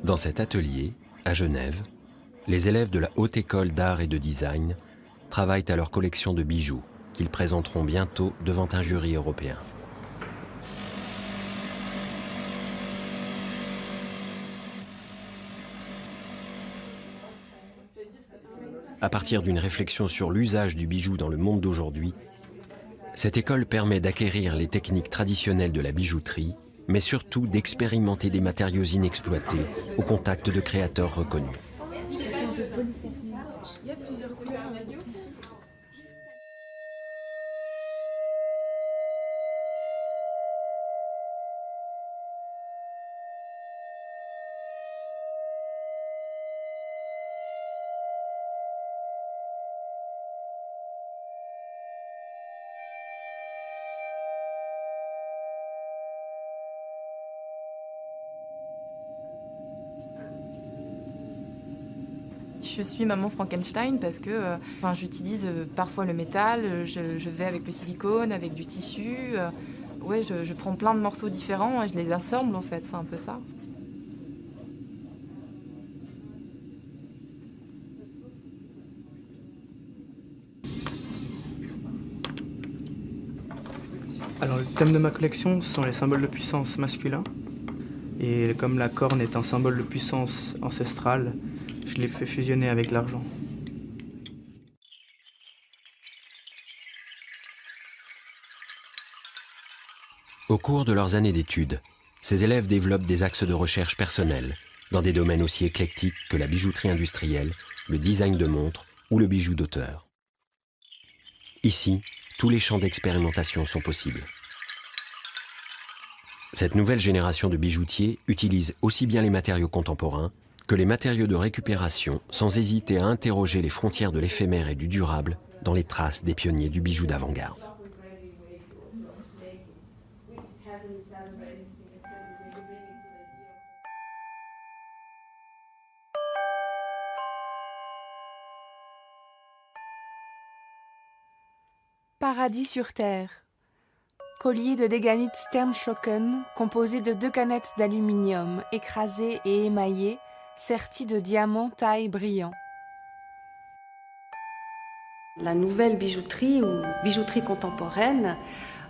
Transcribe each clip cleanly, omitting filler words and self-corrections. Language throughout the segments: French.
Dans cet atelier, à Genève, les élèves de la Haute École d'Art et de Design travaillent à leur collection de bijoux qu'ils présenteront bientôt devant un jury européen. À partir d'une réflexion sur l'usage du bijou dans le monde d'aujourd'hui, cette école permet d'acquérir les techniques traditionnelles de la bijouterie, mais surtout d'expérimenter des matériaux inexploités au contact de créateurs reconnus. Je suis maman Frankenstein parce que j'utilise parfois le métal, je vais avec le silicone, avec du tissu. Ouais, je prends plein de morceaux différents et je les assemble en fait, c'est un peu ça. Alors le thème de ma collection, ce sont les symboles de puissance masculins. Et comme la corne est un symbole de puissance ancestrale, je l'ai fait fusionner avec l'argent. Au cours de leurs années d'études, ces élèves développent des axes de recherche personnels dans des domaines aussi éclectiques que la bijouterie industrielle, le design de montres ou le bijou d'auteur. Ici, tous les champs d'expérimentation sont possibles. Cette nouvelle génération de bijoutiers utilise aussi bien les matériaux contemporains que les matériaux de récupération sans hésiter à interroger les frontières de l'éphémère et du durable dans les traces des pionniers du bijou d'avant-garde. Paradis sur Terre. Collier de Deganit Sternschlocken composé de 2 canettes d'aluminium écrasées et émaillées, serties de diamants taille brillant. La nouvelle bijouterie ou bijouterie contemporaine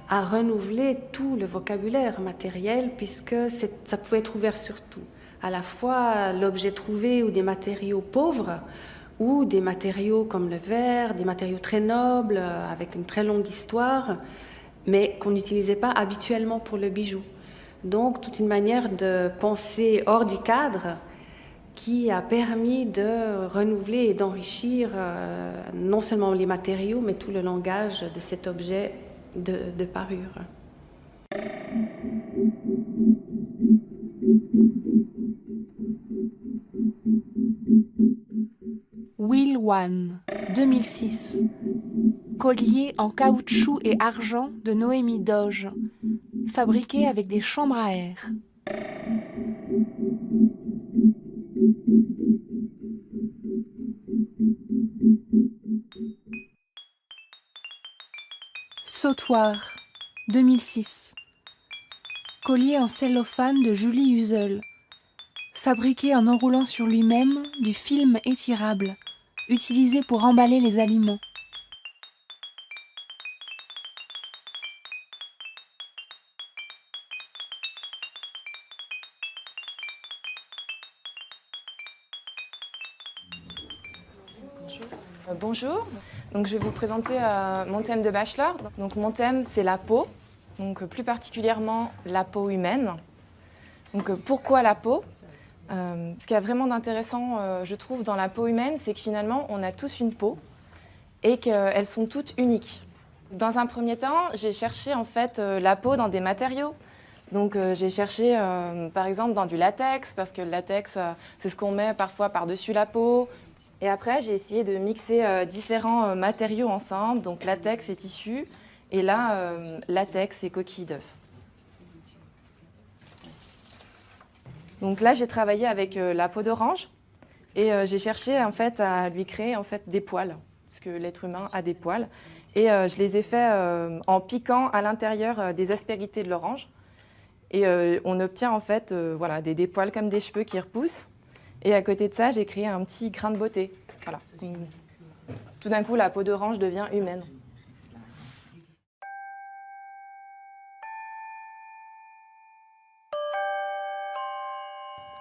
a renouvelé tout le vocabulaire matériel puisque ça pouvait être ouvert sur tout. À la fois l'objet trouvé ou des matériaux pauvres ou des matériaux comme le verre, des matériaux très nobles avec une très longue histoire, mais qu'on n'utilisait pas habituellement pour le bijou. Donc toute une manière de penser hors du cadre qui a permis de renouveler et d'enrichir non seulement les matériaux, mais tout le langage de cet objet de parure. Wheel One, 2006. Collier en caoutchouc et argent de Noémie Doge, fabriqué avec des chambres à air. Sautoir, 2006. Collier en cellophane de Julie Huzel, fabriqué en enroulant sur lui-même du film étirable, utilisé pour emballer les aliments. Bonjour, donc je vais vous présenter mon thème de bachelor. Donc mon thème c'est la peau, donc plus particulièrement la peau humaine. Donc pourquoi la peau ? Ce qu'il y a vraiment d'intéressant, je trouve, dans la peau humaine, c'est que finalement on a tous une peau et qu'elles sont toutes uniques. Dans un premier temps, j'ai cherché en fait la peau dans des matériaux. Donc j'ai cherché par exemple dans du latex, parce que le latex c'est ce qu'on met parfois par-dessus la peau. Et après, j'ai essayé de mixer différents matériaux ensemble, donc latex et tissu, et là, latex et coquille d'œuf. Donc là, j'ai travaillé avec la peau d'orange, et j'ai cherché en fait à lui créer en fait des poils, parce que l'être humain a des poils, et je les ai faits en piquant à l'intérieur des aspérités de l'orange. Et on obtient en fait voilà, des poils comme des cheveux qui repoussent. Et à côté de ça, j'ai créé un petit grain de beauté. Voilà. Tout d'un coup, la peau d'orange devient humaine.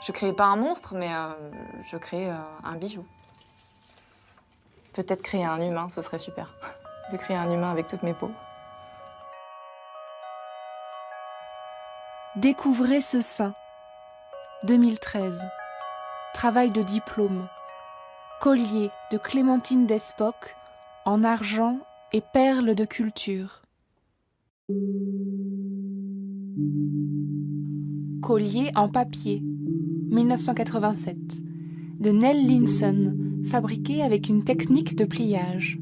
Je ne crée pas un monstre, mais je crée un bijou. Peut-être créer un humain, ce serait super. De créer un humain avec toutes mes peaux. Découvrez ce sein. 2013. Travail de diplôme. Collier de Clémentine Despoc en argent et perles de culture. Collier en papier. 1987. De Nell Linson, fabriqué avec une technique de pliage.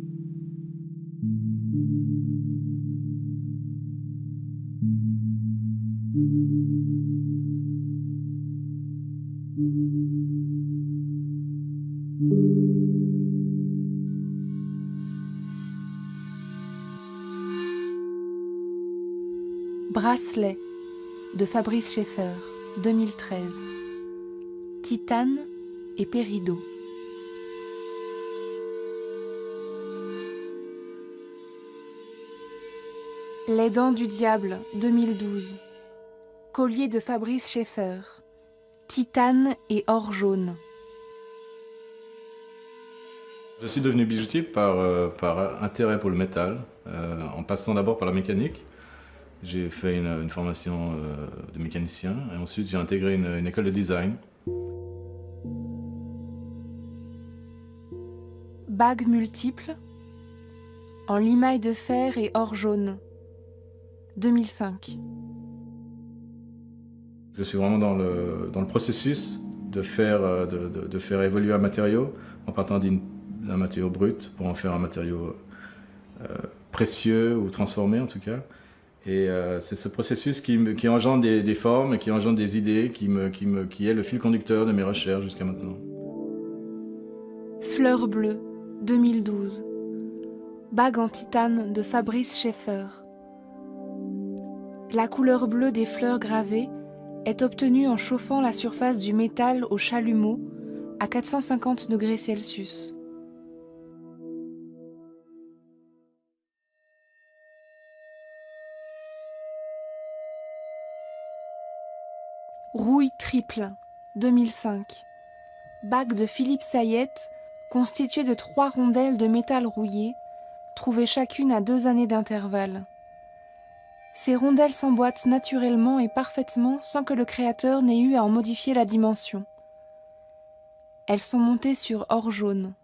Bracelet de Fabrice Schaeffer, 2013. Titane et péridot. Les dents du diable, 2012. Collier de Fabrice Schaeffer. Titane et or jaune. Je suis devenu bijoutier par intérêt pour le métal, en passant d'abord par la mécanique. J'ai fait une formation de mécanicien et ensuite j'ai intégré une école de design. Bagues multiples en limaille de fer et or jaune. 2005. Je suis vraiment dans le processus de faire évoluer un matériau en partant d'un matériau brut pour en faire un matériau précieux ou transformé en tout cas. Et c'est ce processus qui engendre des formes et qui engendre des idées qui est le fil conducteur de mes recherches jusqu'à maintenant. Fleur bleue, 2012. Bague en titane de Fabrice Schaeffer. La couleur bleue des fleurs gravées est obtenue en chauffant la surface du métal au chalumeau à 450 degrés Celsius. Rouille triple, 2005. Bague de Philippe Sayette, constituée de 3 rondelles de métal rouillé, trouvées chacune à 2 années d'intervalle. Ces rondelles s'emboîtent naturellement et parfaitement sans que le créateur n'ait eu à en modifier la dimension. Elles sont montées sur or jaune.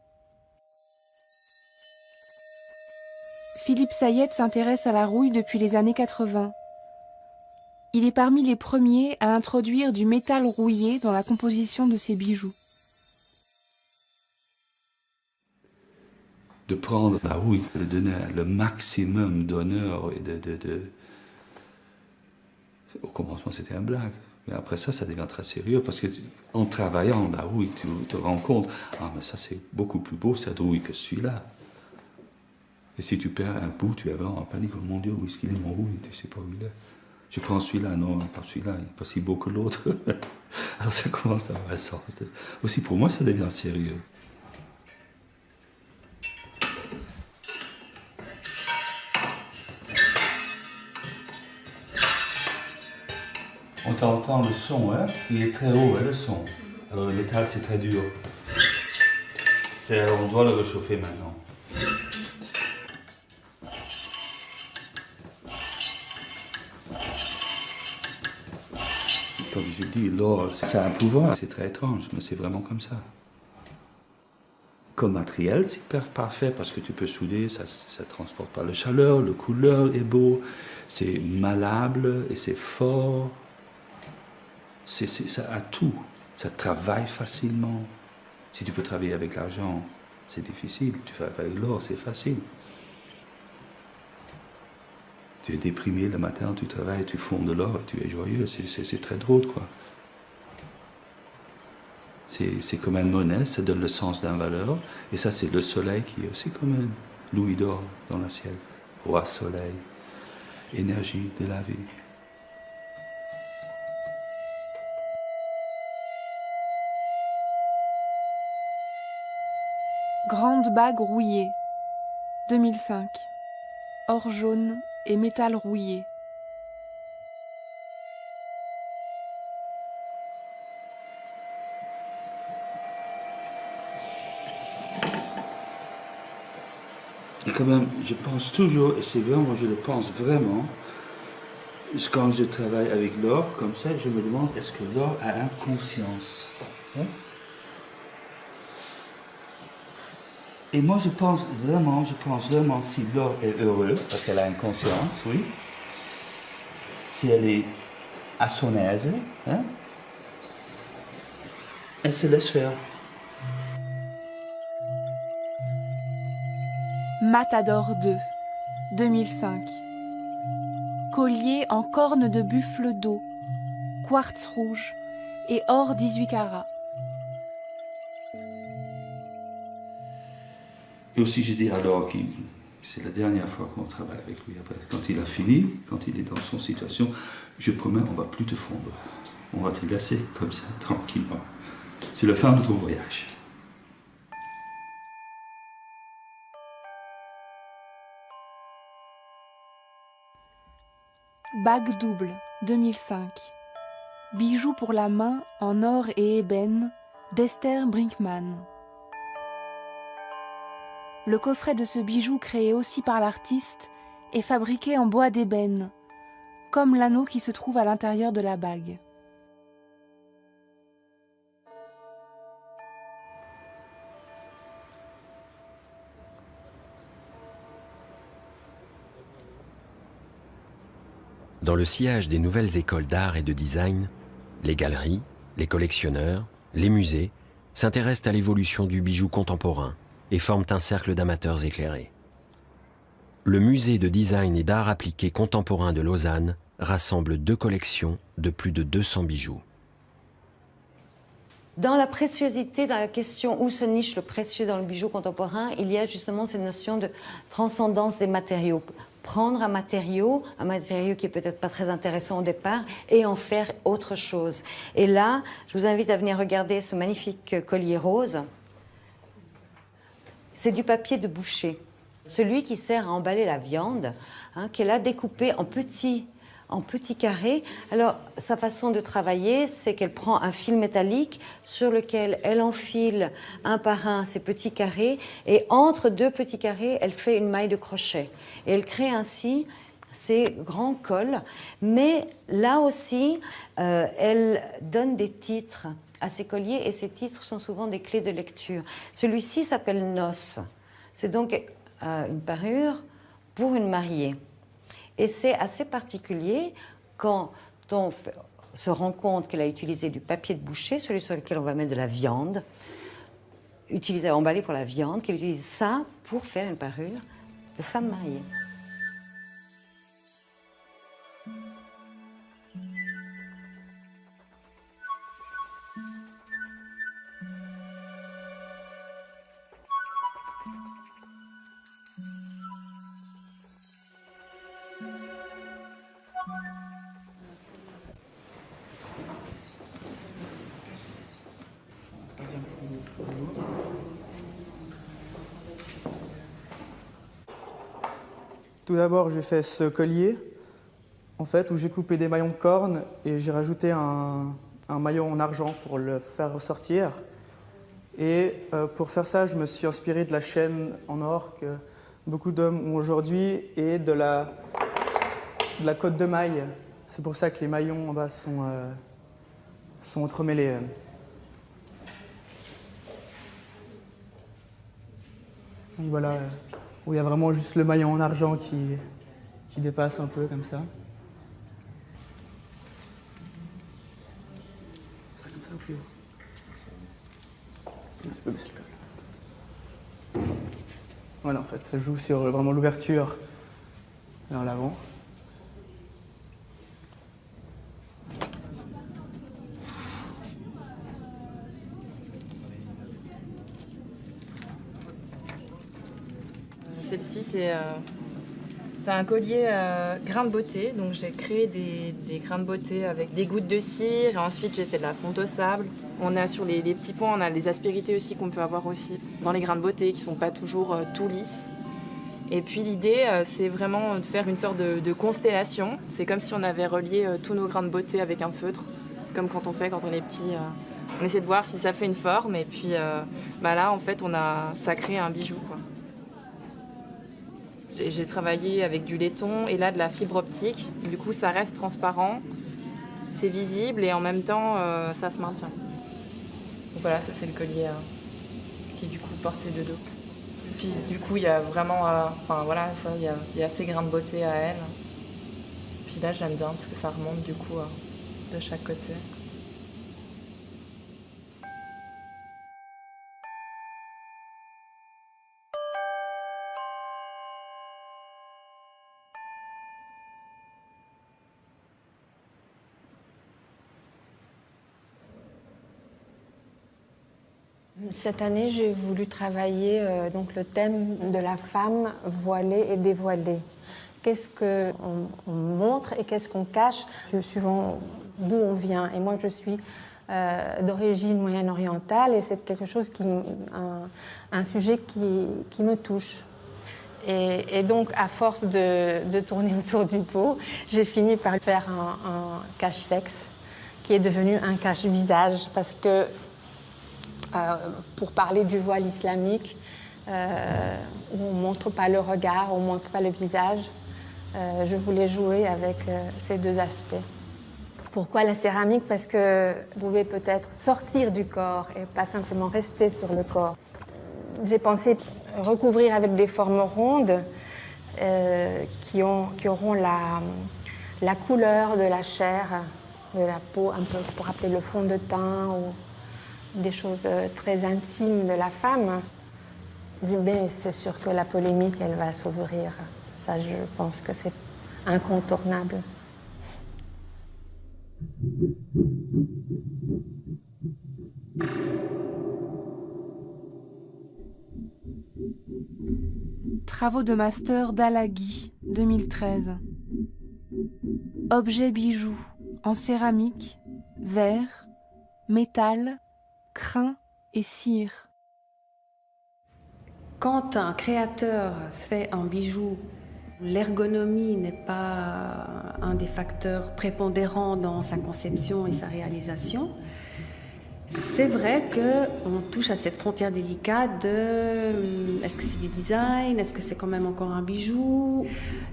Philippe Sayette s'intéresse à la rouille depuis les années 80. Il est parmi les premiers à introduire du métal rouillé dans la composition de ses bijoux. De prendre la rouille, de donner le maximum d'honneur et Au commencement, c'était une blague. Mais après ça, ça devient très sérieux parce qu'en travaillant la rouille, tu te rends compte, ah mais ça c'est beaucoup plus beau cette rouille que celui-là. Et si tu perds un bout, tu es vraiment en panique, oh mon Dieu, où est-ce qu'il est mon rouille, tu ne sais pas où il est. Je prends celui-là, non, pas celui-là, il n'est pas si beau que l'autre. Alors ça commence à avoir un sens. Aussi pour moi, ça devient sérieux. On t'entend le son, hein, il est très haut, hein, le son. Alors le métal, c'est très dur. On doit le réchauffer maintenant. Comme je dis, l'or, c'est un pouvoir. C'est très étrange, mais c'est vraiment comme ça. Comme matériel, c'est parfait parce que tu peux souder, ça ne transporte pas la chaleur, la couleur est beau, c'est malléable et c'est fort. Ça a tout. Ça travaille facilement. Si tu peux travailler avec l'argent, c'est difficile. Tu fais avec l'or, c'est facile. Tu es déprimé le matin, tu travailles, tu fonds de l'or, tu es joyeux. C'est très drôle, quoi. C'est comme une monnaie, ça donne le sens d'une valeur. Et ça, c'est le soleil qui est aussi comme un louis d'or dans le ciel. Roi soleil, énergie de la vie. Grande bague rouillée, 2005. Or jaune et métal rouillé. Et quand même, je pense toujours, et c'est vraiment, je le pense vraiment, quand je travaille avec l'or, comme ça, je me demande, est-ce que l'or a une conscience? Hein? Et moi, je pense vraiment, si l'or est heureux, parce qu'elle a une conscience, oui, si elle est à son aise, hein, elle se laisse faire. Matador 2, 2005. Collier en corne de buffle d'eau, quartz rouge et or 18 carats. Et aussi, je dis alors que c'est la dernière fois qu'on travaille avec lui. Après, quand il a fini, quand il est dans son situation, je promets, on ne va plus te fondre. On va te laisser comme ça, tranquillement. C'est la fin de ton voyage. Bague double, 2005. Bijoux pour la main en or et ébène d'Esther Brinkmann. Le coffret de ce bijou créé aussi par l'artiste est fabriqué en bois d'ébène, comme l'anneau qui se trouve à l'intérieur de la bague. Dans le sillage des nouvelles écoles d'art et de design, les galeries, les collectionneurs, les musées s'intéressent à l'évolution du bijou contemporain et forment un cercle d'amateurs éclairés. Le musée de design et d'art appliqué contemporain de Lausanne rassemble 2 collections de plus de 200 bijoux. Dans la préciosité, dans la question où se niche le précieux dans le bijou contemporain, il y a justement cette notion de transcendance des matériaux. Prendre un matériau qui est peut-être pas très intéressant au départ, et en faire autre chose. Et là, je vous invite à venir regarder ce magnifique collier rose. C'est du papier de boucher, celui qui sert à emballer la viande, hein, qu'elle a découpé en petits carrés. Alors, sa façon de travailler, c'est qu'elle prend un fil métallique sur lequel elle enfile un par un ces petits carrés, et entre 2 petits carrés, elle fait une maille de crochet. Et elle crée ainsi ces grands cols. Mais là aussi, elle donne des titres à ses colliers, et ces titres sont souvent des clés de lecture. Celui-ci s'appelle Noces. C'est donc une parure pour une mariée. Et c'est assez particulier quand on se rend compte qu'elle a utilisé du papier de boucher, celui sur lequel on va mettre de la viande, emballé pour la viande, qu'elle utilise ça pour faire une parure de femme mariée. Tout d'abord, j'ai fait ce collier, en fait, où j'ai coupé des maillons de corne et j'ai rajouté un maillon en argent pour le faire ressortir. Et pour faire ça, je me suis inspiré de la chaîne en or que beaucoup d'hommes ont aujourd'hui et de la cotte de maille. C'est pour ça que les maillons en bas sont entremêlés. Donc voilà, où il y a vraiment juste le maillon en argent qui dépasse un peu comme ça. Ça comme ça ou plus haut? Non, tu peux baisser le col. Voilà, en fait, ça joue sur vraiment l'ouverture vers l'avant. Celle-ci, c'est C'est un collier grain de beauté, donc j'ai créé des grains de beauté avec des gouttes de cire, et ensuite j'ai fait de la fonte au sable. On a sur les petits points, on a des aspérités aussi qu'on peut avoir aussi dans les grains de beauté qui sont pas toujours tout lisses. Et puis l'idée, c'est vraiment de faire une sorte de constellation. C'est comme si on avait relié tous nos grains de beauté avec un feutre, comme quand on est petit. On essaie de voir si ça fait une forme, et puis là, en fait, ça crée un bijou, quoi. J'ai travaillé avec du laiton et là de la fibre optique. Du coup, ça reste transparent, c'est visible et en même temps, ça se maintient. Donc voilà, ça c'est le collier qui est du coup porté de dos. Et puis du coup, il y a vraiment, il y a ces grains de beauté à elle. Puis là, j'aime bien parce que ça remonte du coup de chaque côté. Cette année, j'ai voulu travailler donc le thème de la femme voilée et dévoilée. Qu'est-ce qu'on montre et qu'est-ce qu'on cache suivant d'où on vient. Et moi, je suis d'origine moyen-orientale et c'est quelque chose un sujet qui me touche. Et donc, à force de tourner autour du pot, j'ai fini par faire un cache-sexe qui est devenu un cache-visage parce que pour parler du voile islamique, où on ne montre pas le regard, on ne montre pas le visage. Je voulais jouer avec ces deux aspects. Pourquoi la céramique? Parce que vous pouvez peut-être sortir du corps et pas simplement rester sur le corps. J'ai pensé recouvrir avec des formes rondes qui auront la couleur de la chair, de la peau, un peu pour rappeler le fond de teint ou des choses très intimes de la femme. Mais c'est sûr que la polémique, elle va s'ouvrir. Ça, je pense que c'est incontournable. Travaux de master d'Alaghi, 2013. Objets bijoux en céramique, verre, métal, crin et cire. Quand un créateur fait un bijou, l'ergonomie n'est pas un des facteurs prépondérants dans sa conception et sa réalisation. C'est vrai qu'on touche à cette frontière délicate de est-ce que c'est du design, est-ce que c'est quand même encore un bijou,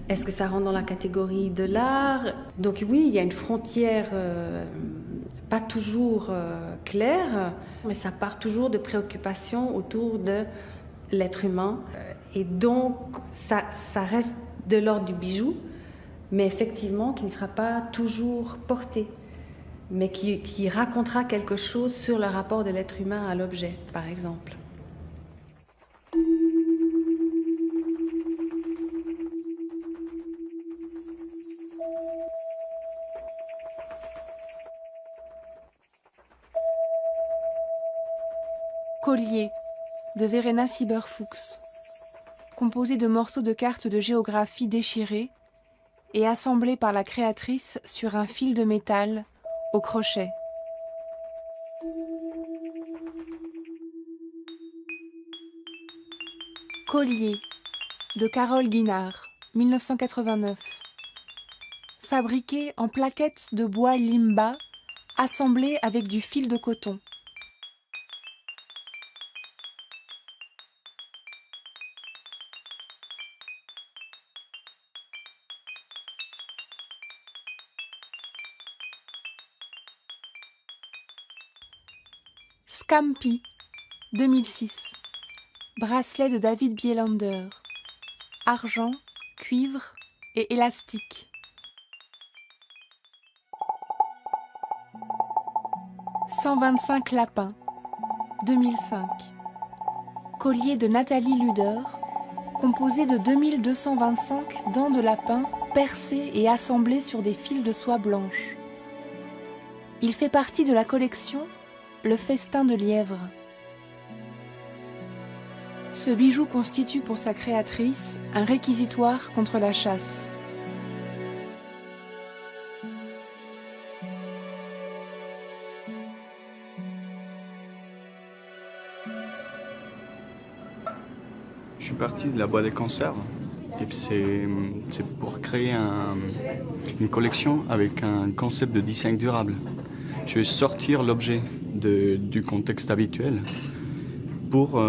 est-ce que ça rentre dans la catégorie de l'art. Donc oui, il y a une frontière pas toujours claire, mais ça part toujours de préoccupations autour de l'être humain. Et donc ça reste de l'ordre du bijou, mais effectivement qui ne sera pas toujours porté, mais qui racontera quelque chose sur le rapport de l'être humain à l'objet, par exemple. Collier de Verena Sieber-Fuchs, composé de morceaux de cartes de géographie déchirés et assemblés par la créatrice sur un fil de métal au crochet. Collier de Carole Guinard, 1989, fabriqué en plaquettes de bois limba assemblées avec du fil de coton. Scampi, 2006. Bracelet de David Bielander. Argent, cuivre et élastique. « 125 lapins, 2005. Collier de Nathalie Luder, composé de 2225 dents de lapin percées et assemblées sur des fils de soie blanche. Il fait partie de la collection Le Festin de lièvre. Ce bijou constitue pour sa créatrice un réquisitoire contre la chasse. Je suis parti de la boîte des conserves et c'est pour créer une collection avec un concept de design durable. Je vais sortir l'objet du contexte habituel pour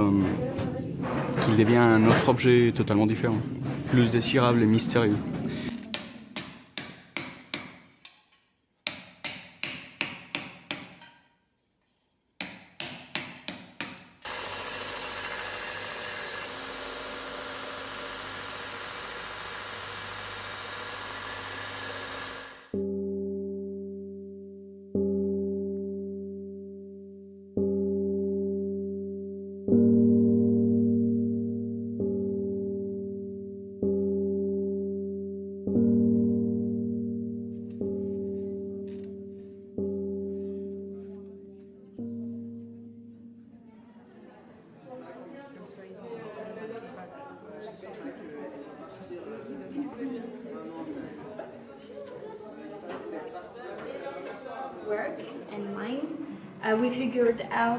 qu'il devienne un autre objet totalement différent, plus désirable et mystérieux.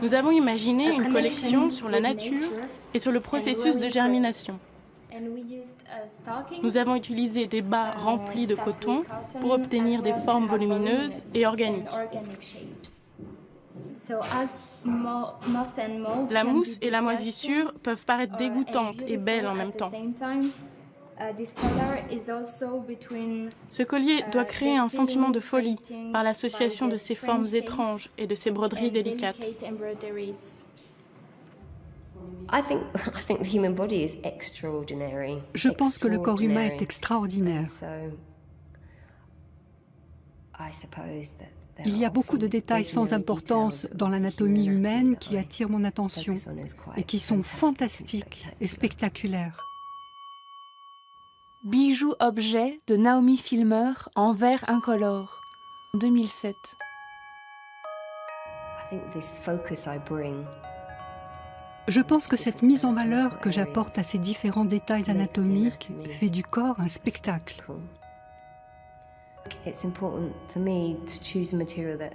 Nous avons imaginé une collection sur la nature et sur le processus de germination. Nous avons utilisé des bas remplis de coton pour obtenir des formes volumineuses et organiques. La mousse et la moisissure peuvent paraître dégoûtantes et belles en même temps. Ce collier doit créer un sentiment de folie par l'association de ces formes étranges et de ces broderies délicates. Je pense que le corps humain est extraordinaire. Il y a beaucoup de détails sans importance dans l'anatomie humaine qui attirent mon attention et qui sont fantastiques et spectaculaires. Bijoux objet de Naomi Filmer en verre incolore, 2007. Je pense que cette mise en valeur que j'apporte à ces différents détails anatomiques fait du corps un spectacle.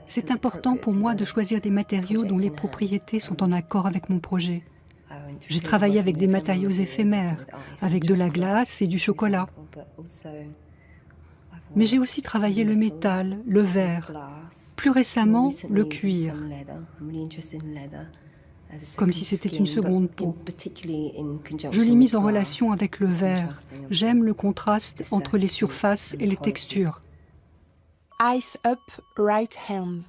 C'est important pour moi de choisir des matériaux dont les propriétés sont en accord avec mon projet. J'ai travaillé avec des matériaux éphémères, avec de la glace et du chocolat. Mais j'ai aussi travaillé le métal, le verre, plus récemment le cuir, comme si c'était une seconde peau. Je l'ai mise en relation avec le verre. J'aime le contraste entre les surfaces et les textures. Ice Up Right Hand,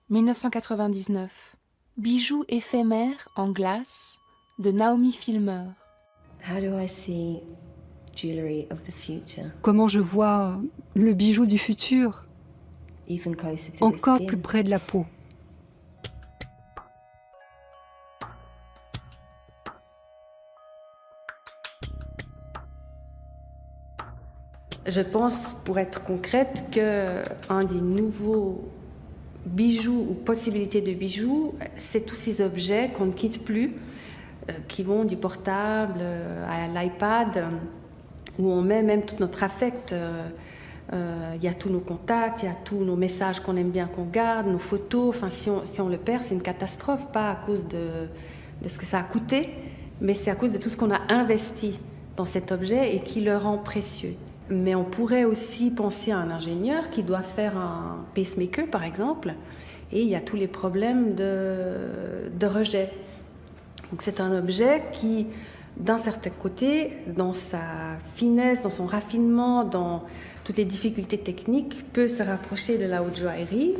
1999. Bijoux éphémères en glace de Naomi Filmer. Comment je vois le bijou du futur, encore plus près de la peau. Je pense, pour être concrète, qu'un des nouveaux bijoux ou possibilités de bijoux, c'est tous ces objets qu'on ne quitte plus, qui vont du portable à l'iPad, où on met même tout notre affect. Il y a tous nos contacts, il y a tous nos messages qu'on aime bien qu'on garde, nos photos. Enfin, si on le perd, c'est une catastrophe, pas à cause de ce que ça a coûté, mais c'est à cause de tout ce qu'on a investi dans cet objet et qui le rend précieux. Mais on pourrait aussi penser à un ingénieur qui doit faire un pacemaker, par exemple, et il y a tous les problèmes de rejet. Donc c'est un objet qui, d'un certain côté, dans sa finesse, dans son raffinement, dans toutes les difficultés techniques, peut se rapprocher de la haute joaillerie.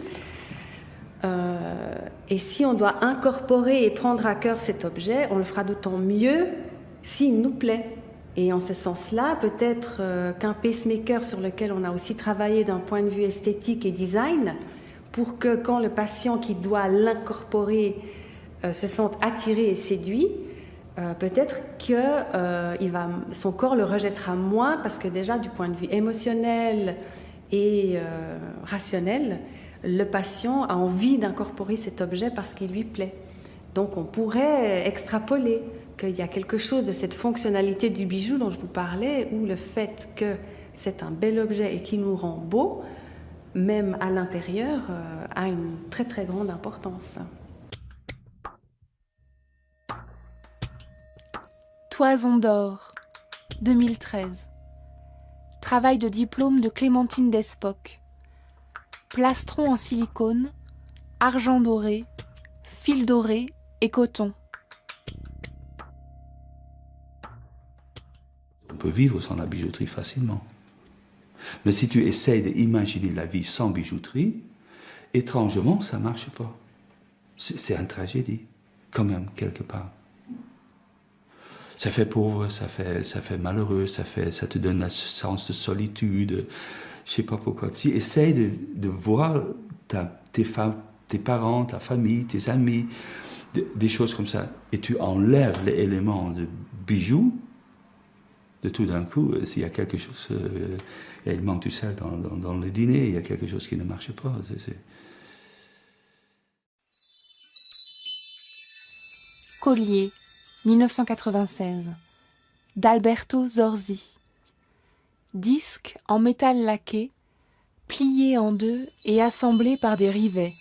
Et si on doit incorporer et prendre à cœur cet objet, on le fera d'autant mieux s'il nous plaît. Et en ce sens-là, peut-être qu'un pacemaker sur lequel on a aussi travaillé d'un point de vue esthétique et design, pour que quand le patient qui doit l'incorporer se sente attiré et séduit, peut-être que son corps le rejettera moins, parce que déjà du point de vue émotionnel et rationnel, le patient a envie d'incorporer cet objet parce qu'il lui plaît. Donc on pourrait extrapoler qu'il y a quelque chose de cette fonctionnalité du bijou dont je vous parlais, ou le fait que c'est un bel objet et qui nous rend beau, même à l'intérieur, a une très très grande importance. Toison d'or, 2013. Travail de diplôme de Clémentine Despoc. Plastron en silicone, argent doré, fil doré et coton. On peut vivre sans la bijouterie facilement. Mais si tu essayes d'imaginer la vie sans bijouterie, étrangement, ça ne marche pas. C'est une tragédie, quand même, quelque part. Ça fait pauvre, ça fait malheureux, ça te donne un sens de solitude. Je ne sais pas pourquoi. Tu essayes de voir tes parents, ta famille, tes amis, des choses comme ça, et tu enlèves les éléments de bijoux, de tout d'un coup, s'il y a quelque chose, il manque du sel dans le dîner, il y a quelque chose qui ne marche pas. Collier, 1996, d'Alberto Zorzi. Disque en métal laqué, plié en deux et assemblé par des rivets.